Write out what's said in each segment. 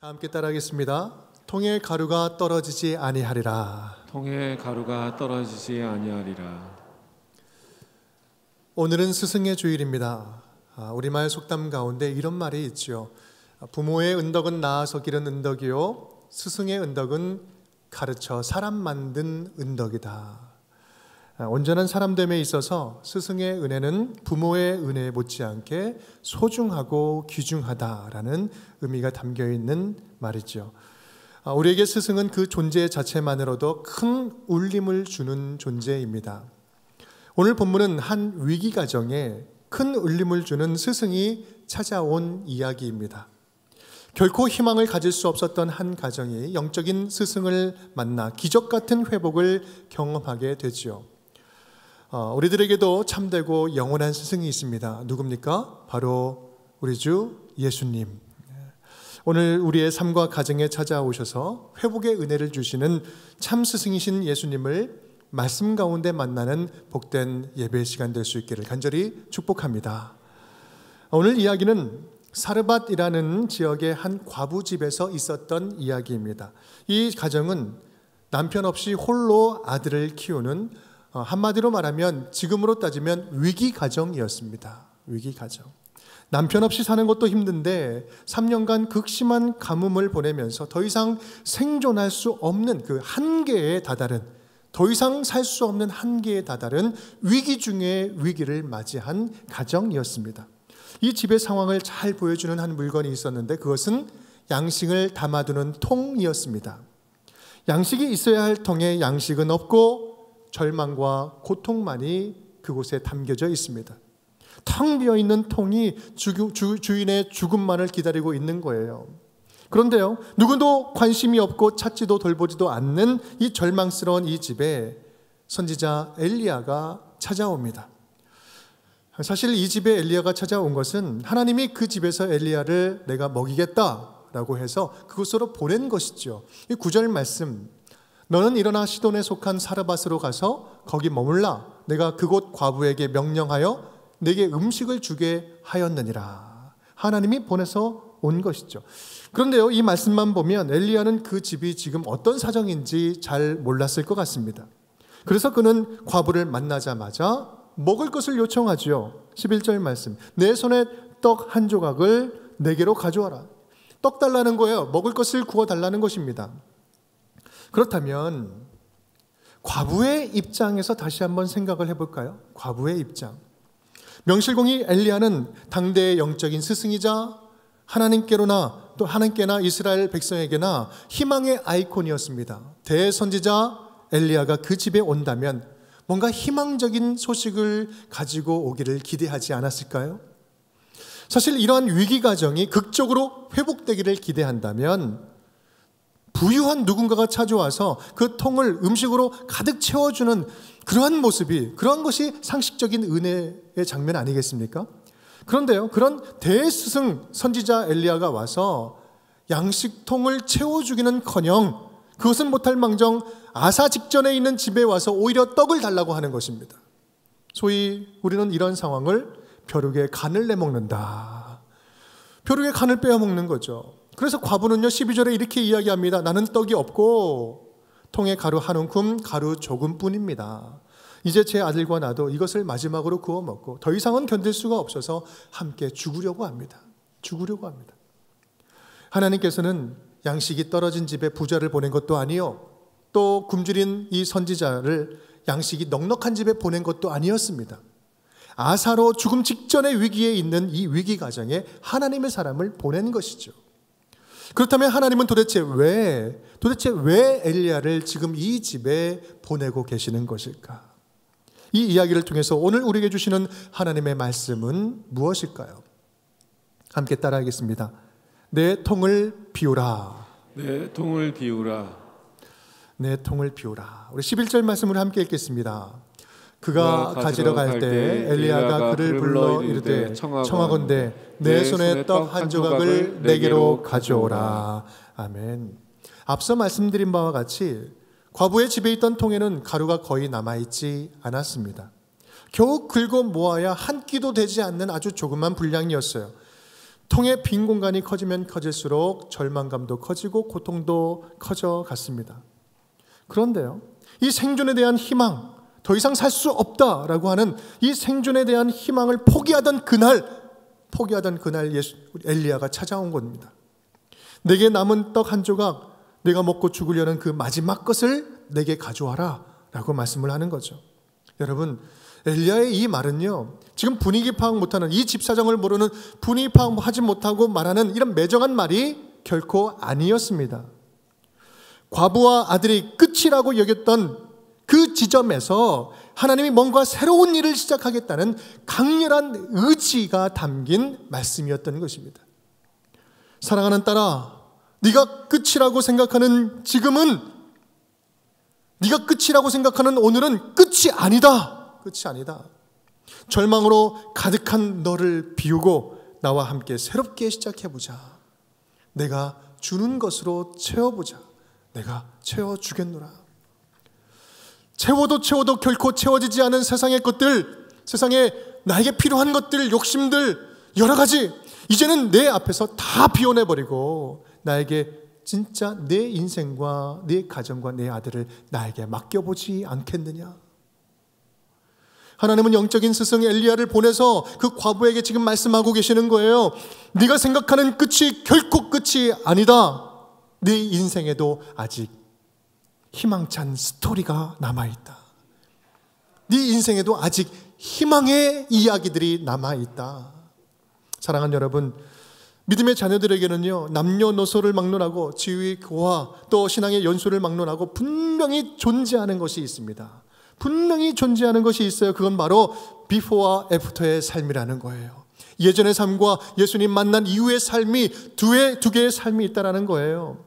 다 함께 따라하겠습니다. 통에 가루가 떨어지지 아니하리라. 통에 가루가 떨어지지 아니하리라. 오늘은 스승의 주일입니다. 우리말 속담 가운데 이런 말이 있죠. 부모의 은덕은 낳아서 기른 은덕이요, 스승의 은덕은 가르쳐 사람 만든 은덕이다. 온전한 사람됨에 있어서 스승의 은혜는 부모의 은혜 못지않게 소중하고 귀중하다라는 의미가 담겨 있는 말이죠. 우리에게 스승은 그 존재 자체만으로도 큰 울림을 주는 존재입니다. 오늘 본문은 한 위기 가정에 큰 울림을 주는 스승이 찾아온 이야기입니다. 결코 희망을 가질 수 없었던 한 가정이 영적인 스승을 만나 기적 같은 회복을 경험하게 되지요. 우리들에게도 참되고 영원한 스승이 있습니다. 누굽니까? 바로 우리 주 예수님. 오늘 우리의 삶과 가정에 찾아오셔서 회복의 은혜를 주시는 참 스승이신 예수님을 말씀 가운데 만나는 복된 예배 시간 될 수 있기를 간절히 축복합니다. 오늘 이야기는 사르밧이라는 지역의 한 과부 집에서 있었던 이야기입니다. 이 가정은 남편 없이 홀로 아들을 키우는, 한마디로 말하면 지금으로 따지면 위기 가정이었습니다. 위기 가정. 남편 없이 사는 것도 힘든데 3년간 극심한 가뭄을 보내면서 더 이상 생존할 수 없는 그 한계에 다다른, 더 이상 살 수 없는 한계에 다다른 위기 중에 위기를 맞이한 가정이었습니다. 이 집의 상황을 잘 보여주는 한 물건이 있었는데 그것은 양식을 담아두는 통이었습니다. 양식이 있어야 할 통에 양식은 없고 절망과 고통만이 그곳에 담겨져 있습니다. 텅 비어있는 통이 주인의 죽음만을 기다리고 있는 거예요. 그런데요, 누구도 관심이 없고 찾지도 돌보지도 않는 이 절망스러운 이 집에 선지자 엘리야가 찾아옵니다. 사실 이 집에 엘리야가 찾아온 것은 하나님이 그 집에서 엘리야를 내가 먹이겠다라고 해서 그곳으로 보낸 것이죠. 이 9절 말씀, 너는 일어나 시돈에 속한 사르밧으로 가서 거기 머물라. 내가 그곳 과부에게 명령하여 내게 음식을 주게 하였느니라. 하나님이 보내서 온 것이죠. 그런데요, 이 말씀만 보면 엘리야는 그 집이 지금 어떤 사정인지 잘 몰랐을 것 같습니다. 그래서 그는 과부를 만나자마자 먹을 것을 요청하죠. 11절 말씀, 내 손에 떡 한 조각을 내게로 가져와라. 떡 달라는 거예요. 먹을 것을 구워 달라는 것입니다. 그렇다면 과부의 입장에서 다시 한번 생각을 해볼까요? 과부의 입장. 명실공히 엘리야는 당대의 영적인 스승이자 하나님께로나 또 하나님께나 이스라엘 백성에게나 희망의 아이콘이었습니다. 대선지자 엘리야가 그 집에 온다면 뭔가 희망적인 소식을 가지고 오기를 기대하지 않았을까요? 사실 이러한 위기 과정이 극적으로 회복되기를 기대한다면 부유한 누군가가 찾아와서 그 통을 음식으로 가득 채워주는 그러한 모습이, 그러한 것이 상식적인 은혜의 장면 아니겠습니까? 그런데요, 그런 대스승 선지자 엘리야가 와서 양식통을 채워주기는커녕 그것은 못할 망정 아사 직전에 있는 집에 와서 오히려 떡을 달라고 하는 것입니다. 소위 우리는 이런 상황을 벼룩의 간을 내먹는다, 벼룩의 간을 빼앗먹는 거죠. 그래서 과부는요 12절에 이렇게 이야기합니다. 나는 떡이 없고 통에 가루 한 움큼 가루 조금뿐입니다. 이제 제 아들과 나도 이것을 마지막으로 구워 먹고 더 이상은 견딜 수가 없어서 함께 죽으려고 합니다. 죽으려고 합니다. 하나님께서는 양식이 떨어진 집에 부자를 보낸 것도 아니요, 또 굶주린 이 선지자를 양식이 넉넉한 집에 보낸 것도 아니었습니다. 아사로 죽음 직전의 위기에 있는 이 위기 가정에 하나님의 사람을 보낸 것이죠. 그렇다면 하나님은 도대체 왜 엘리야를 지금 이 집에 보내고 계시는 것일까? 이 이야기를 통해서 오늘 우리에게 주시는 하나님의 말씀은 무엇일까요? 함께 따라하겠습니다. 내 통을 비우라. 내 통을 비우라. 내 통을 비우라. 우리 11절 말씀을 함께 읽겠습니다. 그가 가지러 갈 때 엘리야가 그를 불러 이르되 청하건대 내 손에 떡 한 조각을 내게로 가져오라. 아멘. 앞서 말씀드린 바와 같이 과부의 집에 있던 통에는 가루가 거의 남아있지 않았습니다. 겨우 긁어 모아야 한 끼도 되지 않는 아주 조그만 분량이었어요. 통의 빈 공간이 커지면 커질수록 절망감도 커지고 고통도 커져갔습니다. 그런데요, 이 생존에 대한 희망, 더 이상 살 수 없다라고 하는 이 생존에 대한 희망을 포기하던 그날 엘리야가 찾아온 겁니다. 내게 남은 떡 한 조각, 내가 먹고 죽으려는 그 마지막 것을 내게 가져와라 라고 말씀을 하는 거죠. 여러분, 엘리야의 이 말은요, 지금 분위기 파악 못하는, 이 집사정을 모르는, 분위기 파악하지 못하고 말하는 이런 매정한 말이 결코 아니었습니다. 과부와 아들이 끝이라고 여겼던 그 지점에서 하나님이 뭔가 새로운 일을 시작하겠다는 강렬한 의지가 담긴 말씀이었던 것입니다. 사랑하는 딸아, 네가 끝이라고 생각하는 지금은, 네가 끝이라고 생각하는 오늘은 끝이 아니다. 끝이 아니다. 절망으로 가득한 너를 비우고 나와 함께 새롭게 시작해보자. 내가 주는 것으로 채워보자. 내가 채워주겠노라. 채워도 결코 채워지지 않은 세상의 것들, 세상에 나에게 필요한 것들, 욕심들, 여러 가지, 이제는 내 앞에서 다 비워내버리고 나에게 진짜 내 인생과 내 가정과 내 아들을 나에게 맡겨보지 않겠느냐. 하나님은 영적인 스승 엘리야를 보내서 그 과부에게 지금 말씀하고 계시는 거예요. 네가 생각하는 끝이 결코 끝이 아니다. 네 인생에도 아직 희망찬 스토리가 남아있다. 네 인생에도 아직 희망의 이야기들이 남아있다. 사랑하는 여러분, 믿음의 자녀들에게는요, 남녀노소를 막론하고 지위와 또 신앙의 연수를 막론하고 분명히 존재하는 것이 있습니다. 분명히 존재하는 것이 있어요. 그건 바로 비포와 애프터의 삶이라는 거예요. 예전의 삶과 예수님 만난 이후의 삶이 두 개의 삶이 있다는 거예요.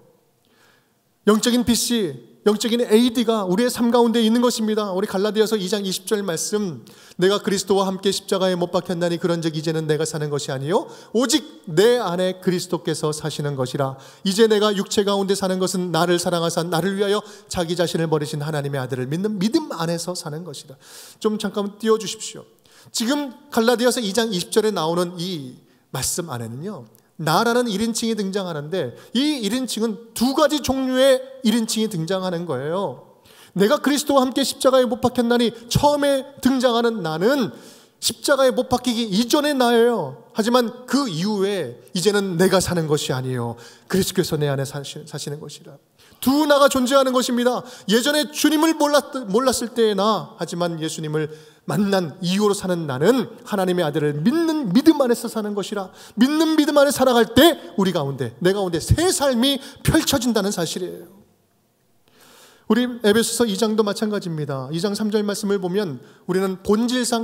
영적인 BC, 영적인 AD가 우리의 삶 가운데 있는 것입니다. 우리 갈라디아서 2장 20절 말씀, 내가 그리스도와 함께 십자가에 못 박혔나니 그런즉 이제는 내가 사는 것이 아니요 오직 내 안에 그리스도께서 사시는 것이라. 이제 내가 육체 가운데 사는 것은 나를 사랑하사 나를 위하여 자기 자신을 버리신 하나님의 아들을 믿는 믿음 안에서 사는 것이라. 좀 잠깐 띄워주십시오. 지금 갈라디아서 2장 20절에 나오는 이 말씀 안에는요, 나라는 1인칭이 등장하는데 이 1인칭은 두 가지 종류의 1인칭이 등장하는 거예요. 내가 그리스도와 함께 십자가에 못 박혔나니 처음에 등장하는 나는 십자가에 못 박히기 이전의 나예요. 하지만 그 이후에 이제는 내가 사는 것이 아니에요. 그리스도께서 내 안에 사시는 것이라. 두 나가 존재하는 것입니다. 예전에 주님을 몰랐을 때의 나, 하지만 예수님을 만난 이후로 사는 나는 하나님의 아들을 믿는 믿음 안에서 사는 것이라. 믿는 믿음 안에 살아갈 때 우리 가운데, 내 가운데 새 삶이 펼쳐진다는 사실이에요. 우리 에베소서 2장도 마찬가지입니다. 2장 3절 말씀을 보면 우리는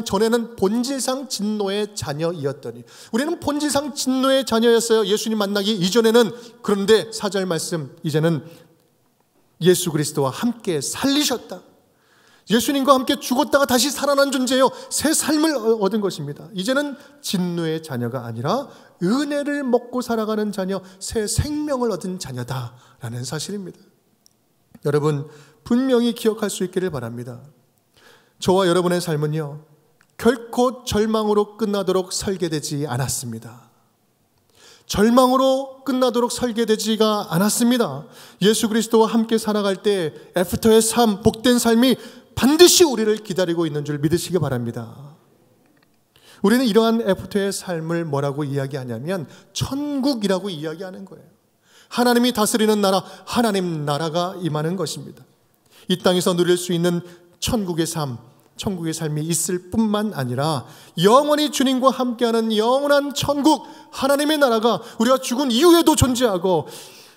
전에는 본질상 진노의 자녀이었더니, 우리는 본질상 진노의 자녀였어요. 예수님 만나기 이전에는. 그런데 4절 말씀, 이제는 예수 그리스도와 함께 살리셨다. 예수님과 함께 죽었다가 다시 살아난 존재요. 새 삶을 얻은 것입니다. 이제는 진노의 자녀가 아니라 은혜를 먹고 살아가는 자녀, 새 생명을 얻은 자녀다라는 사실입니다. 여러분, 분명히 기억할 수 있기를 바랍니다. 저와 여러분의 삶은요, 결코 절망으로 끝나도록 설계되지 않았습니다. 절망으로 끝나도록 설계되지가 않았습니다. 예수 그리스도와 함께 살아갈 때 애프터의 삶, 복된 삶이 반드시 우리를 기다리고 있는 줄 믿으시기 바랍니다. 우리는 이러한 애프터의 삶을 뭐라고 이야기하냐면 천국이라고 이야기하는 거예요. 하나님이 다스리는 나라, 하나님 나라가 임하는 것입니다. 이 땅에서 누릴 수 있는 천국의 삶, 천국의 삶이 있을 뿐만 아니라 영원히 주님과 함께하는 영원한 천국, 하나님의 나라가 우리가 죽은 이후에도 존재하고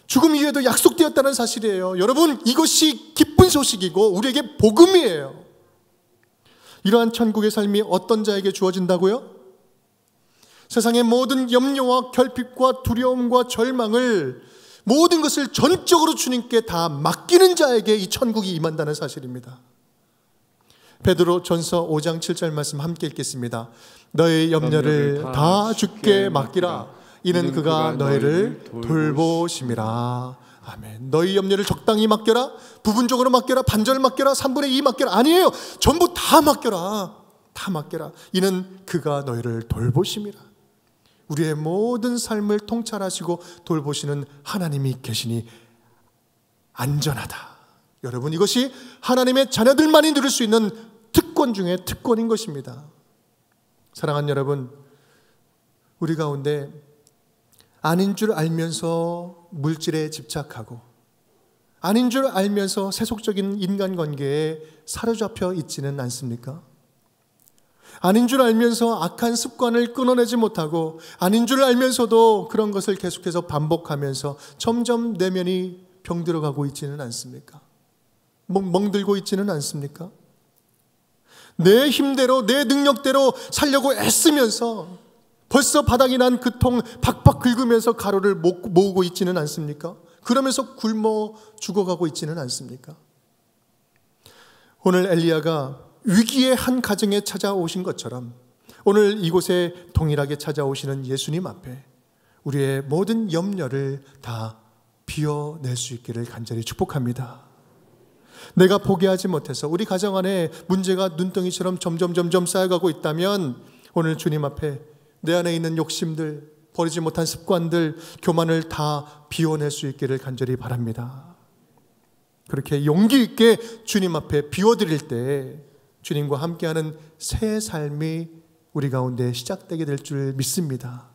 죽음 이후에도 약속되었다는 사실이에요. 여러분, 이것이 기쁜 소식이고 우리에게 복음이에요. 이러한 천국의 삶이 어떤 자에게 주어진다고요? 세상의 모든 염려와 결핍과 두려움과 절망을, 모든 것을 전적으로 주님께 다 맡기는 자에게 이 천국이 임한다는 사실입니다. 베드로 전서 5장 7절 말씀 함께 읽겠습니다. 너의 염려를 다 주께 맡기라. 이는 그가 너희를 돌보심이라. 아멘. 너희 염려를 적당히 맡겨라. 부분적으로 맡겨라. 반절 맡겨라. 3분의 2 맡겨라. 아니에요. 전부 다 맡겨라. 다 맡겨라. 이는 그가 너희를 돌보심이라. 우리의 모든 삶을 통찰하시고 돌보시는 하나님이 계시니 안전하다. 여러분, 이것이 하나님의 자녀들만이 누릴 수 있는 특권 중에 특권인 것입니다. 사랑하는 여러분, 우리 가운데 아닌 줄 알면서 물질에 집착하고 아닌 줄 알면서 세속적인 인간관계에 사로잡혀 있지는 않습니까? 아닌 줄 알면서 악한 습관을 끊어내지 못하고 아닌 줄 알면서도 그런 것을 계속해서 반복하면서 점점 내면이 병들어가고 있지는 않습니까? 멍들고 있지는 않습니까? 내 힘대로 내 능력대로 살려고 애쓰면서 벌써 바닥이 난 그 통 박박 긁으면서 가루를 모으고 있지는 않습니까? 그러면서 굶어 죽어가고 있지는 않습니까? 오늘 엘리야가 위기의 한 가정에 찾아오신 것처럼 오늘 이곳에 동일하게 찾아오시는 예수님 앞에 우리의 모든 염려를 다 비워낼 수 있기를 간절히 축복합니다. 내가 포기하지 못해서 우리 가정 안에 문제가 눈덩이처럼 점점 쌓여가고 있다면 오늘 주님 앞에 내 안에 있는 욕심들, 버리지 못한 습관들, 교만을 다 비워낼 수 있기를 간절히 바랍니다. 그렇게 용기 있게 주님 앞에 비워드릴 때 주님과 함께하는 새 삶이 우리 가운데 시작되게 될 줄 믿습니다.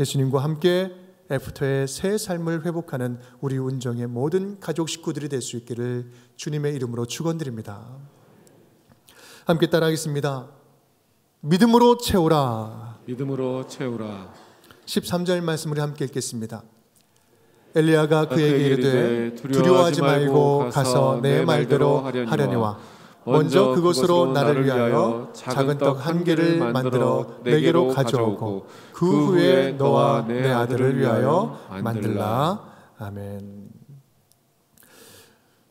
예수님과 함께 애프터의 새 삶을 회복하는 우리 운정의 모든 가족 식구들이 될 수 있기를 주님의 이름으로 축원드립니다. 함께 따라하겠습니다. 믿음으로 채우라. 믿음으로 채우라. 13절 말씀을 함께 읽겠습니다. 엘리야가 그에게 이르되 두려워하지 말고 가서 내 말대로 하려니와 먼저 그곳으로 나를 위하여 작은 떡 한 개를 만들어 내게로 가져오고 그 후에 너와 내 아들을 위하여 만들라. 아멘.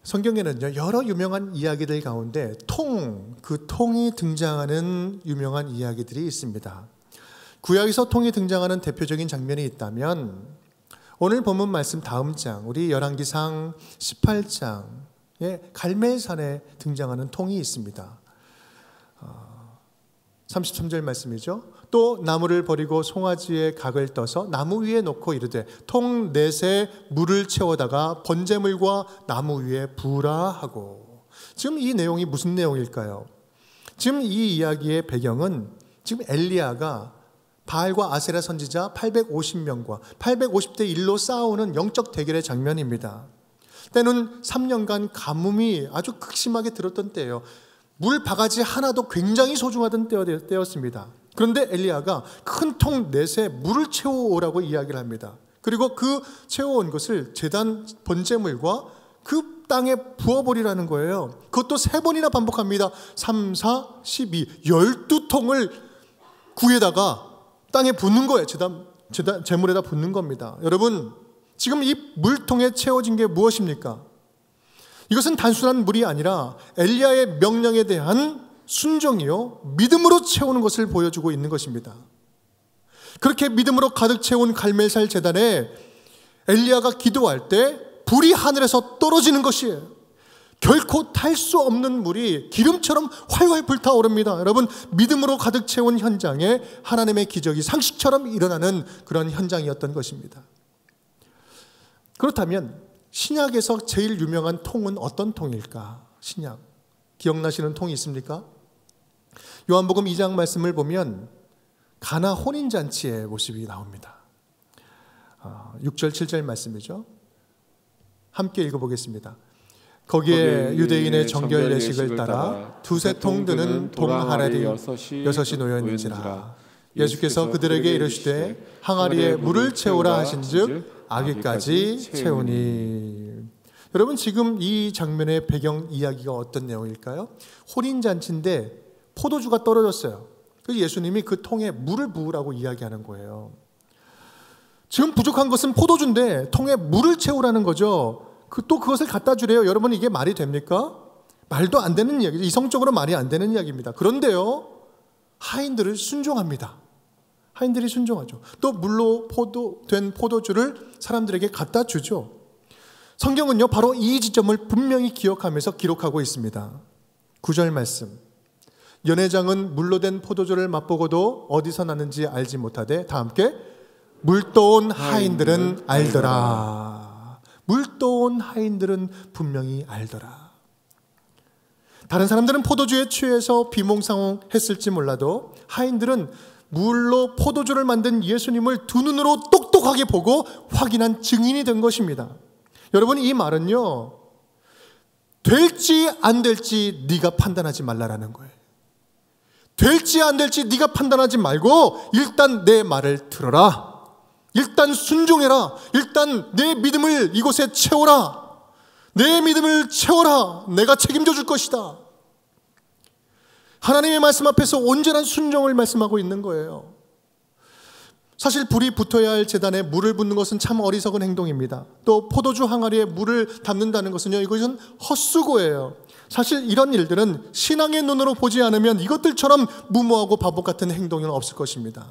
성경에는요, 여러 유명한 이야기들 가운데 그 통이 등장하는 유명한 이야기들이 있습니다. 구약에서 통이 등장하는 대표적인 장면이 있다면 오늘 본문 말씀 다음 장, 우리 열왕기상 18장에 갈멜산에 등장하는 통이 있습니다. 33절 말씀이죠. 또 나무를 버리고 송아지의 각을 떠서 나무 위에 놓고 이르되 통 넷에 물을 채워다가 번제물과 나무 위에 부으라 하고. 지금 이 내용이 무슨 내용일까요? 지금 이 이야기의 배경은 지금 엘리야가 바알과 아세라 선지자 850명과 850대 1로 싸우는 영적 대결의 장면입니다. 때는 3년간 가뭄이 아주 극심하게 들었던 때예요. 물 바가지 하나도 굉장히 소중하던 때였습니다. 그런데 엘리야가 큰 통 넷에 물을 채워오라고 이야기를 합니다. 그리고 그 채워온 것을 제단 번제물과 그 땅에 부어버리라는 거예요. 그것도 3번이나 반복합니다. 3, 4, 12, 12통을 구에다가 땅에 붓는 거예요. 제물에다 붓는 겁니다. 여러분, 지금 이 물통에 채워진 게 무엇입니까? 이것은 단순한 물이 아니라 엘리야의 명령에 대한 순종이요, 믿음으로 채우는 것을 보여주고 있는 것입니다. 그렇게 믿음으로 가득 채운 갈멜살 제단에 엘리야가 기도할 때 불이 하늘에서 떨어지는 것이에요. 결코 탈 수 없는 물이 기름처럼 활활 불타오릅니다. 여러분, 믿음으로 가득 채운 현장에 하나님의 기적이 상식처럼 일어나는 그런 현장이었던 것입니다. 그렇다면 신약에서 제일 유명한 통은 어떤 통일까? 신약 기억나시는 통이 있습니까? 요한복음 2장 말씀을 보면 가나 혼인잔치의 모습이 나옵니다. 6절 7절 말씀이죠. 함께 읽어보겠습니다. 거기에 유대인의 정결 예식을 따라 두세 통 드는 동항아리 6이 놓였는지라. 예수께서 그들에게 이르시되 항아리에 물을 채우라 하신즉 아기까지 채우니. 여러분, 지금 이 장면의 배경 이야기가 어떤 내용일까요? 혼인잔치인데 포도주가 떨어졌어요. 그래서 예수님이 그 통에 물을 부으라고 이야기하는 거예요. 지금 부족한 것은 포도주인데 통에 물을 채우라는 거죠. 또 그것을 갖다 주래요. 여러분, 이게 말이 됩니까? 말도 안 되는 이야기죠. 이성적으로 말이 안 되는 이야기입니다. 그런데요, 하인들을 순종합니다. 하인들이 순종하죠. 또 물로 된 포도주를 사람들에게 갖다 주죠. 성경은요, 바로 이 지점을 분명히 기억하면서 기록하고 있습니다. 9절 말씀. 연회장은 물로 된 포도주를 맛보고도 어디서 나는지 알지 못하되 다 함께 물떠온 하인들은 알더라. 물떠온 하인들은 분명히 알더라. 다른 사람들은 포도주에 취해서 비몽사몽했을지 몰라도 하인들은 물로 포도주를 만든 예수님을 두 눈으로 똑똑하게 보고 확인한 증인이 된 것입니다. 여러분, 이 말은요, 될지 안 될지 네가 판단하지 말라라는 거예요. 될지 안 될지 네가 판단하지 말고 일단 내 말을 들어라. 일단 순종해라. 일단 내 믿음을 이곳에 채워라. 내 믿음을 채워라. 내가 책임져 줄 것이다. 하나님의 말씀 앞에서 온전한 순종을 말씀하고 있는 거예요. 사실 불이 붙어야 할 제단에 물을 붓는 것은 참 어리석은 행동입니다. 또 포도주 항아리에 물을 담는다는 것은요, 이것은 헛수고예요. 사실 이런 일들은 신앙의 눈으로 보지 않으면 이것들처럼 무모하고 바보 같은 행동은 없을 것입니다.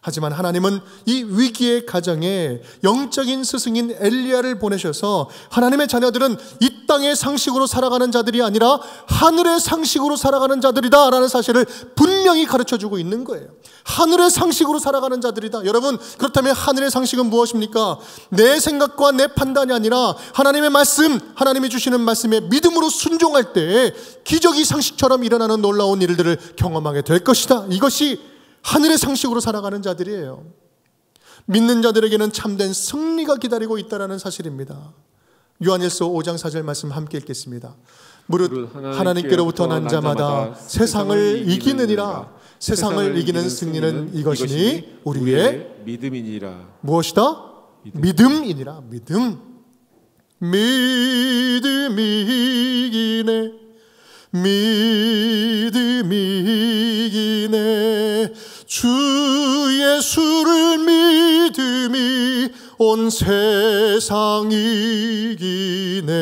하지만 하나님은 이 위기의 가정에 영적인 스승인 엘리야를 보내셔서 하나님의 자녀들은 이 땅의 상식으로 살아가는 자들이 아니라 하늘의 상식으로 살아가는 자들이다 라는 사실을 분명히 가르쳐주고 있는 거예요. 하늘의 상식으로 살아가는 자들이다. 여러분, 그렇다면 하늘의 상식은 무엇입니까? 내 생각과 내 판단이 아니라 하나님의 말씀, 하나님이 주시는 말씀에 믿음으로 순종할 때 기적이 상식처럼 일어나는 놀라운 일들을 경험하게 될 것이다. 이것이 하늘의 상식으로 살아가는 자들이에요. 믿는 자들에게는 참된 승리가 기다리고 있다는 사실입니다. 요한일서 5장 4절 말씀 함께 읽겠습니다. 무릇 하나님께로부터 난 자마다 세상을 이기느니라. 세상을 이기는 승리는 이것이니 우리의 믿음이니라. 무엇이다? 믿음이니라. 믿음이 이기네. 믿음이 이기네. 주 예수를 믿음이 온 세상 이기네.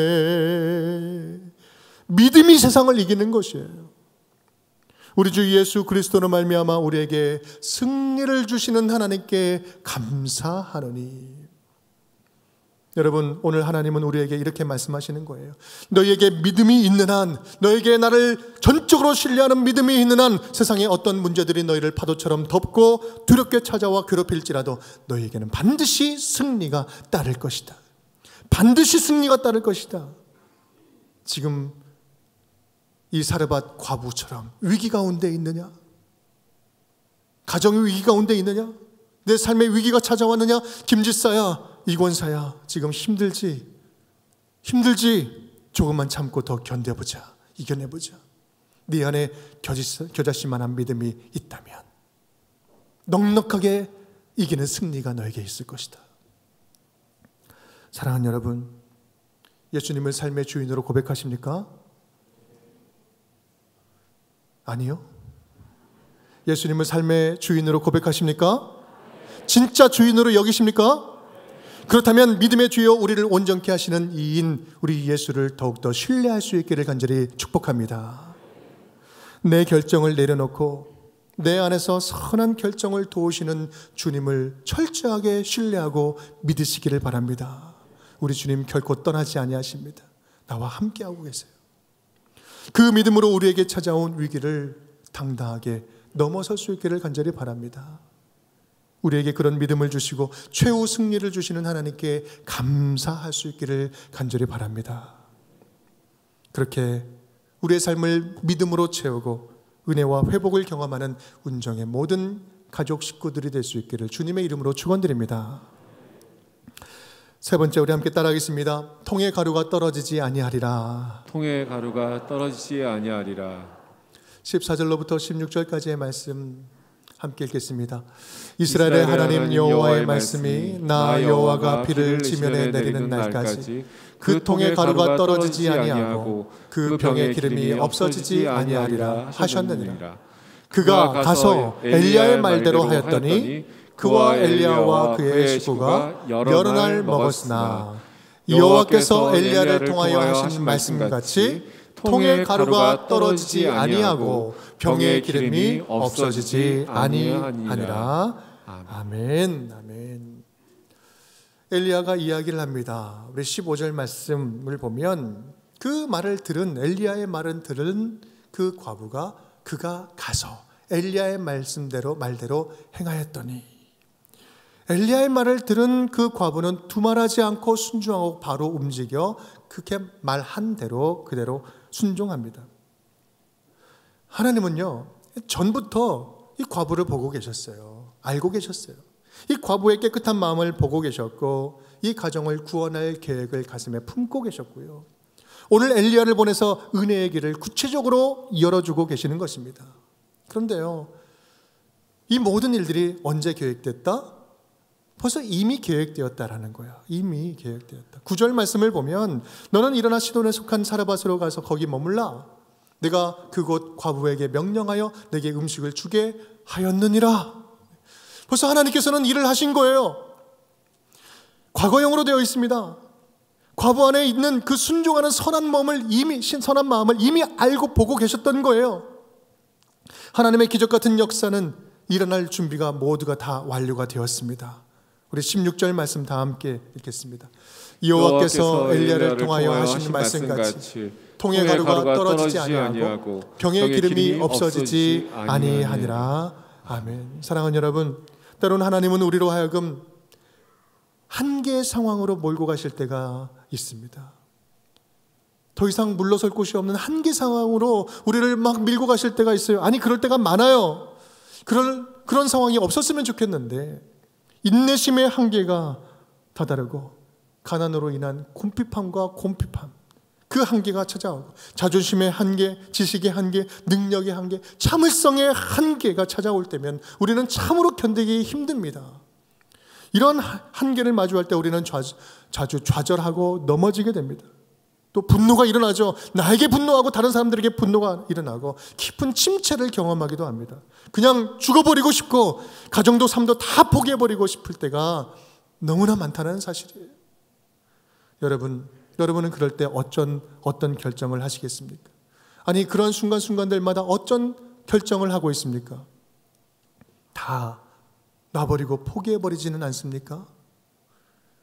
믿음이 세상을 이기는 것이에요. 우리 주 예수 그리스도로 말미암아 우리에게 승리를 주시는 하나님께 감사하노니. 여러분, 오늘 하나님은 우리에게 이렇게 말씀하시는 거예요. 너희에게 믿음이 있는 한, 너에게 나를 전적으로 신뢰하는 믿음이 있는 한 세상의 어떤 문제들이 너희를 파도처럼 덮고 두렵게 찾아와 괴롭힐지라도 너희에게는 반드시 승리가 따를 것이다. 반드시 승리가 따를 것이다. 지금 이 사르밧 과부처럼 위기 가운데 있느냐? 가정의 위기 가운데 있느냐? 내 삶의 위기가 찾아왔느냐? 김지사야, 이권사야, 지금 힘들지? 조금만 참고 더 견뎌보자. 이겨내보자. 네 안에 겨자씨만한 믿음이 있다면 넉넉하게 이기는 승리가 너에게 있을 것이다. 사랑하는 여러분, 예수님을 삶의 주인으로 고백하십니까? 아니요. 예수님을 삶의 주인으로 고백하십니까? 진짜 주인으로 여기십니까? 그렇다면 믿음의 주여 우리를 온전케 하시는 이인 우리 예수를 더욱더 신뢰할 수 있기를 간절히 축복합니다. 내 결정을 내려놓고 내 안에서 선한 결정을 도우시는 주님을 철저하게 신뢰하고 믿으시기를 바랍니다. 우리 주님 결코 떠나지 아니하십니다. 나와 함께하고 계세요. 그 믿음으로 우리에게 찾아온 위기를 당당하게 넘어설 수 있기를 간절히 바랍니다. 우리에게 그런 믿음을 주시고 최후 승리를 주시는 하나님께 감사할 수 있기를 간절히 바랍니다. 그렇게 우리의 삶을 믿음으로 채우고 은혜와 회복을 경험하는 운정의 모든 가족 식구들이 될 수 있기를 주님의 이름으로 축원드립니다. 세 번째, 우리 함께 따라하겠습니다. 통의 가루가 떨어지지 아니하리라. 통의 가루가 떨어지지 아니하리라. 14절로부터 16절까지의 말씀 함께 읽겠습니다. 이스라엘의 하나님 여호와의 말씀이 나 여호와가 비를 지면에 내리는 날까지 그 통의 가루가 떨어지지 아니하고 그 병의 기름이 없어지지 아니하리라 하셨느니라. 그가 가서 엘리야의 말대로 하였더니 그와 엘리야와 그의 식구가 여러 날 먹었으나 여호와께서 엘리야를 통하여 하신 말씀같이 통의 가루가 떨어지지 아니하고 병의 기름이 없어지지 아니하니라. 아멘. 아멘. 엘리야가 이야기를 합니다. 우리 15절 말씀을 보면 그 말을 들은, 엘리야의 말을 들은 그 과부가 그가 가서 엘리야의 말대로 행하였더니, 엘리야의 말을 들은 그 과부는 두말하지 않고 순종하고 바로 움직여 그렇게 말한 대로 그대로 순종합니다. 하나님은요, 전부터 이 과부를 보고 계셨어요. 알고 계셨어요. 이 과부의 깨끗한 마음을 보고 계셨고, 이 가정을 구원할 계획을 가슴에 품고 계셨고요. 오늘 엘리야를 보내서 은혜의 길을 구체적으로 열어주고 계시는 것입니다. 그런데요, 이 모든 일들이 언제 계획됐다? 벌써 이미 계획되었다라는 거야. 이미 계획되었다. 9절 말씀을 보면, 너는 일어나 시돈에 속한 사르밧으로 가서 거기 머물라. 내가 그곳 과부에게 명령하여 내게 음식을 주게 하였느니라. 벌써 하나님께서는 일을 하신 거예요. 과거형으로 되어 있습니다. 과부 안에 있는 그 순종하는 선한 마음을 이미 알고 보고 계셨던 거예요. 하나님의 기적 같은 역사는 일어날 준비가 모두가 다 완료가 되었습니다. 우리 16절 말씀 다 함께 읽겠습니다. 여호와께서 엘리야를 통하여 하신 말씀같이 통의 가루가 떨어지지 아니하고 병의 기름이 없어지지 아니하니라. 아멘. 사랑하는 여러분, 때로는 하나님은 우리로 하여금 한계의 상황으로 몰고 가실 때가 있습니다. 더 이상 물러설 곳이 없는 한계 상황으로 우리를 막 밀고 가실 때가 있어요. 아니, 그럴 때가 많아요. 그런 상황이 없었으면 좋겠는데, 인내심의 한계가 다다르고 가난으로 인한 궁핍함과 곰핍함, 그 한계가 찾아오고, 자존심의 한계, 지식의 한계, 능력의 한계, 참을성의 한계가 찾아올 때면 우리는 참으로 견디기 힘듭니다. 이런 한계를 마주할 때 우리는 자주 좌절하고 넘어지게 됩니다. 또 분노가 일어나죠. 나에게 분노하고 다른 사람들에게 분노가 일어나고 깊은 침체를 경험하기도 합니다. 그냥 죽어버리고 싶고 가정도 삶도 다 포기해버리고 싶을 때가 너무나 많다는 사실이에요. 여러분은 그럴 때 어떤 결정을 하시겠습니까? 아니, 그런 순간순간들마다 어떤 결정을 하고 있습니까? 다 놔버리고 포기해버리지는 않습니까?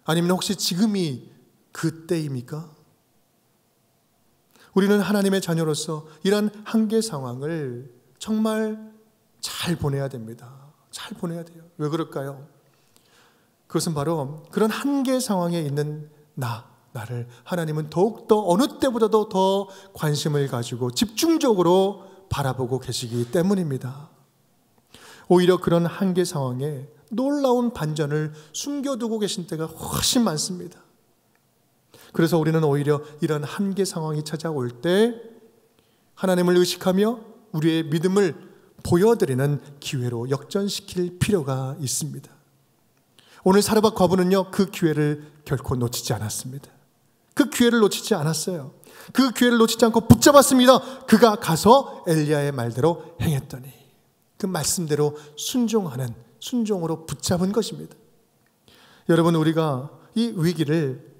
아니면 혹시 지금이 그때입니까? 우리는 하나님의 자녀로서 이런 한계 상황을 정말 잘 보내야 됩니다. 잘 보내야 돼요. 왜 그럴까요? 그것은 바로 그런 한계 상황에 있는 나를 하나님은 더욱더 어느 때보다도 더 관심을 가지고 집중적으로 바라보고 계시기 때문입니다. 오히려 그런 한계 상황에 놀라운 반전을 숨겨두고 계신 때가 훨씬 많습니다. 그래서 우리는 오히려 이런 한계 상황이 찾아올 때 하나님을 의식하며 우리의 믿음을 보여드리는 기회로 역전시킬 필요가 있습니다. 오늘 사르밧 과부는요, 그 기회를 결코 놓치지 않았습니다. 그 기회를 놓치지 않았어요. 그 기회를 놓치지 않고 붙잡았습니다. 그가 가서 엘리야의 말대로 행했더니, 그 말씀대로 순종으로 붙잡은 것입니다. 여러분, 우리가 이 위기를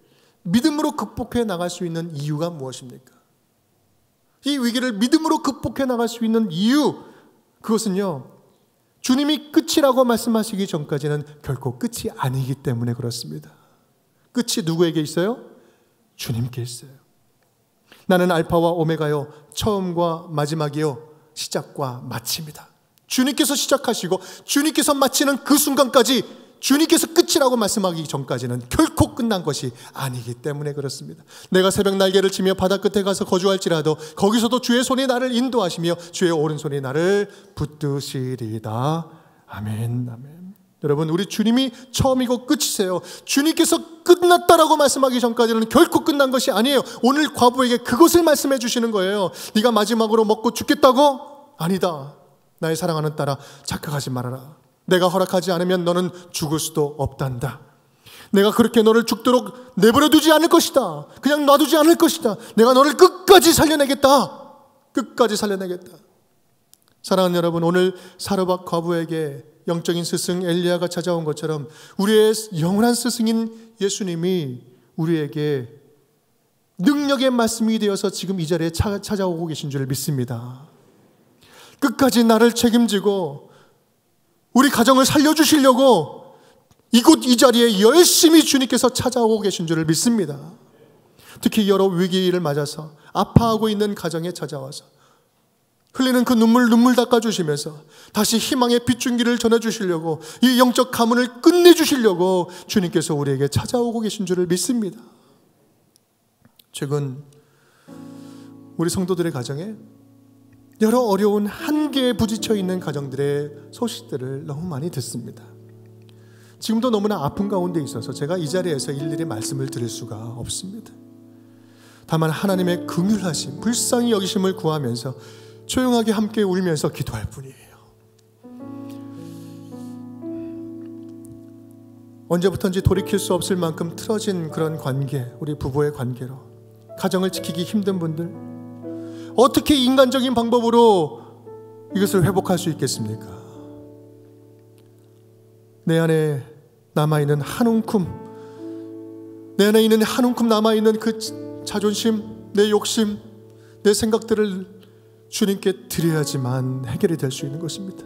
믿음으로 극복해 나갈 수 있는 이유가 무엇입니까? 이 위기를 믿음으로 극복해 나갈 수 있는 이유, 그것은요, 주님이 끝이라고 말씀하시기 전까지는 결코 끝이 아니기 때문에 그렇습니다. 끝이 누구에게 있어요? 주님께 있어요. 나는 알파와 오메가요, 처음과 마지막이요, 시작과 마침이다. 주님께서 시작하시고 주님께서 마치는 그 순간까지, 주님께서 끝이라고 말씀하기 전까지는 결코 끝난 것이 아니기 때문에 그렇습니다. 내가 새벽 날개를 치며 바다 끝에 가서 거주할지라도 거기서도 주의 손이 나를 인도하시며 주의 오른손이 나를 붙드시리다. 아멘, 아멘. 여러분, 우리 주님이 처음이고 끝이세요. 주님께서 끝났다라고 말씀하기 전까지는 결코 끝난 것이 아니에요. 오늘 과부에게 그것을 말씀해 주시는 거예요. 네가 마지막으로 먹고 죽겠다고? 아니다. 나의 사랑하는 딸아, 착각하지 말아라. 내가 허락하지 않으면 너는 죽을 수도 없단다. 내가 그렇게 너를 죽도록 내버려 두지 않을 것이다. 그냥 놔두지 않을 것이다. 내가 너를 끝까지 살려내겠다. 끝까지 살려내겠다. 사랑하는 여러분, 오늘 사르밧 과부에게 영적인 스승 엘리야가 찾아온 것처럼 우리의 영원한 스승인 예수님이 우리에게 능력의 말씀이 되어서 지금 이 자리에 찾아오고 계신 줄 믿습니다. 끝까지 나를 책임지고 우리 가정을 살려주시려고 이곳 이 자리에 열심히 주님께서 찾아오고 계신 줄을 믿습니다. 특히 여러 위기를 맞아서 아파하고 있는 가정에 찾아와서 흘리는 그 눈물 닦아주시면서 다시 희망의 빗줄기를 전해주시려고, 이 영적 가문을 끝내주시려고 주님께서 우리에게 찾아오고 계신 줄을 믿습니다. 최근 우리 성도들의 가정에 여러 어려운 한계에 부딪혀 있는 가정들의 소식들을 너무 많이 듣습니다. 지금도 너무나 아픈 가운데 있어서 제가 이 자리에서 일일이 말씀을 드릴 수가 없습니다. 다만 하나님의 긍휼하심, 불쌍히 여기심을 구하면서 조용하게 함께 울면서 기도할 뿐이에요. 언제부턴지 돌이킬 수 없을 만큼 틀어진 그런 관계, 우리 부부의 관계로 가정을 지키기 힘든 분들, 어떻게 인간적인 방법으로 이것을 회복할 수 있겠습니까? 내 안에 남아있는 한 움큼, 내 안에 있는 한 움큼 남아있는 그 자존심, 내 욕심, 내 생각들을 주님께 드려야지만 해결이 될 수 있는 것입니다.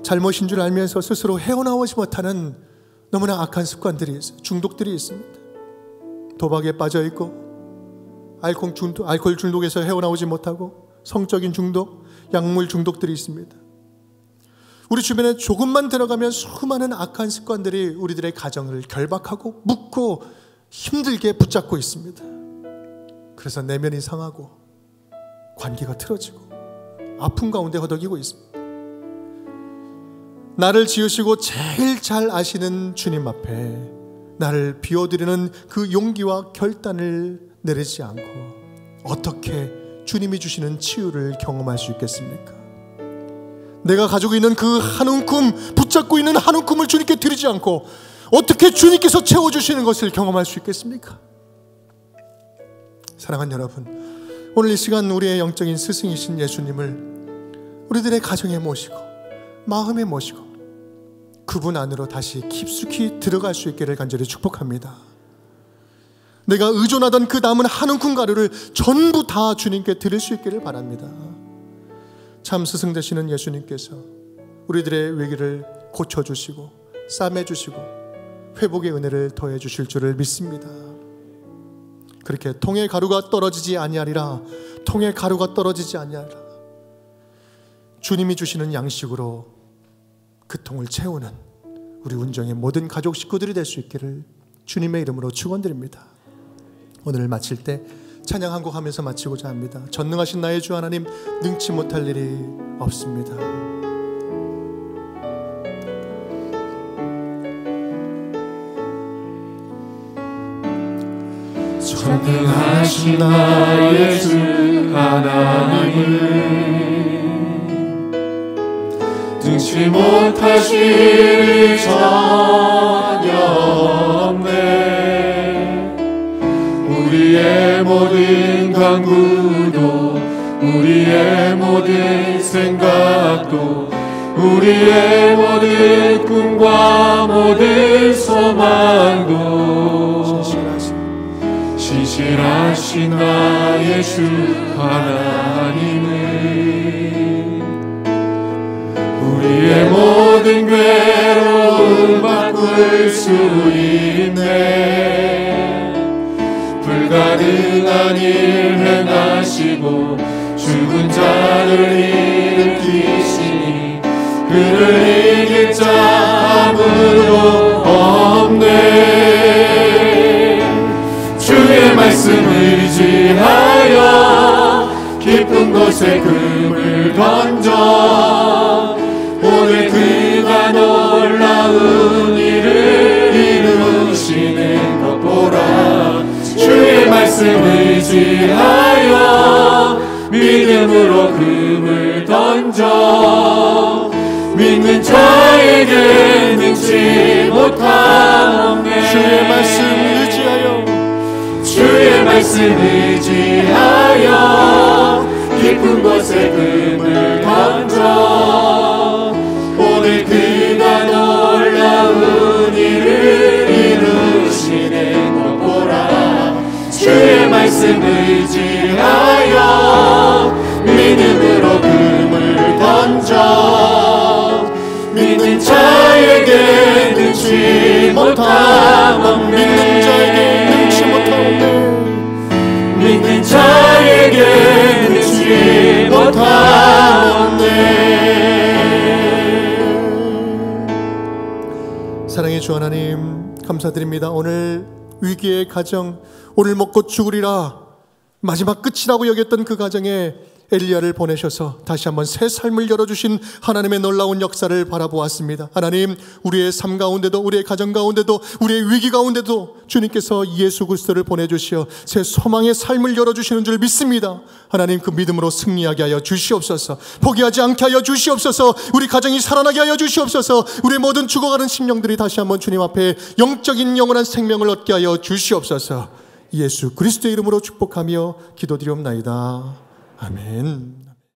잘못인 줄 알면서 스스로 헤어나오지 못하는 너무나 악한 습관들이 있어요. 중독들이 있습니다. 도박에 빠져 있고, 알코올 중독에서 헤어나오지 못하고, 성적인 중독, 약물 중독들이 있습니다. 우리 주변에 조금만 들어가면 수많은 악한 습관들이 우리들의 가정을 결박하고 묶고 힘들게 붙잡고 있습니다. 그래서 내면이 상하고 관계가 틀어지고 아픔 가운데 허덕이고 있습니다. 나를 지으시고 제일 잘 아시는 주님 앞에 나를 비워드리는 그 용기와 결단을 내리지 않고 어떻게 주님이 주시는 치유를 경험할 수 있겠습니까? 내가 가지고 있는 그 한 움큼, 붙잡고 있는 한 움큼을 주님께 드리지 않고 어떻게 주님께서 채워주시는 것을 경험할 수 있겠습니까? 사랑하는 여러분, 오늘 이 시간 우리의 영적인 스승이신 예수님을 우리들의 가정에 모시고 마음에 모시고 그분 안으로 다시 깊숙이 들어갈 수 있기를 간절히 축복합니다. 내가 의존하던 그 남은 한 움큼 가루를 전부 다 주님께 드릴 수 있기를 바랍니다. 참 스승 되시는 예수님께서 우리들의 위기를 고쳐주시고 싸매주시고 회복의 은혜를 더해 주실 줄을 믿습니다. 그렇게 통의 가루가 떨어지지 아니하리라, 통의 가루가 떨어지지 아니하리라, 주님이 주시는 양식으로 그 통을 채우는 우리 운정의 모든 가족 식구들이 될 수 있기를 주님의 이름으로 축원드립니다. 오늘 마칠 때 찬양 한 곡 하면서 마치고자 합니다. 전능하신 나의 주 하나님, 능치 못할 일이 없습니다. 전능하신 나의 주 하나님을 능치 못하실 일이 전혀 없네. 우리의 모든 간구도, 우리의 모든 생각도, 우리의 모든 꿈과 모든 소망도 신실하신 나의 주 하나님을 우리의 모든 괴로움 바꿀 수 있네. 불가능한 일 행하시고 죽은 자를 일으키시니 그를 이길 자 아무도 없네. 주의 말씀 의지하여 깊은 곳에 금을 던져 오늘 그가 놀라운 일을 이루시는 것 보라. 주의 말씀 의지하여 믿음으로 금을 던져 믿는 자에게 능치 못함 없네. 주의 말씀 의지하여, 주의 말씀 의지하여 깊은 곳에 금을 던져 오늘 그가 놀라운 일을 이루시는 것 보라. 주의 말씀 의지하여 믿음으로 금을 던져 믿는 자에게 능치 못함 없네. 믿는 자에게 능치 못함 없네. 믿는 자에게 감사드립니다. 오늘 위기의 가정, 오늘 먹고 죽으리라 마지막 끝이라고 여겼던 그 가정에 엘리야를 보내셔서 다시 한번 새 삶을 열어주신 하나님의 놀라운 역사를 바라보았습니다. 하나님, 우리의 삶 가운데도, 우리의 가정 가운데도, 우리의 위기 가운데도 주님께서 예수 그리스도를 보내주시어 새 소망의 삶을 열어주시는 줄 믿습니다. 하나님, 그 믿음으로 승리하게 하여 주시옵소서. 포기하지 않게 하여 주시옵소서. 우리 가정이 살아나게 하여 주시옵소서. 우리의 모든 죽어가는 심령들이 다시 한번 주님 앞에 영적인 영원한 생명을 얻게 하여 주시옵소서. 예수 그리스도의 이름으로 축복하며 기도드리옵나이다. 아멘.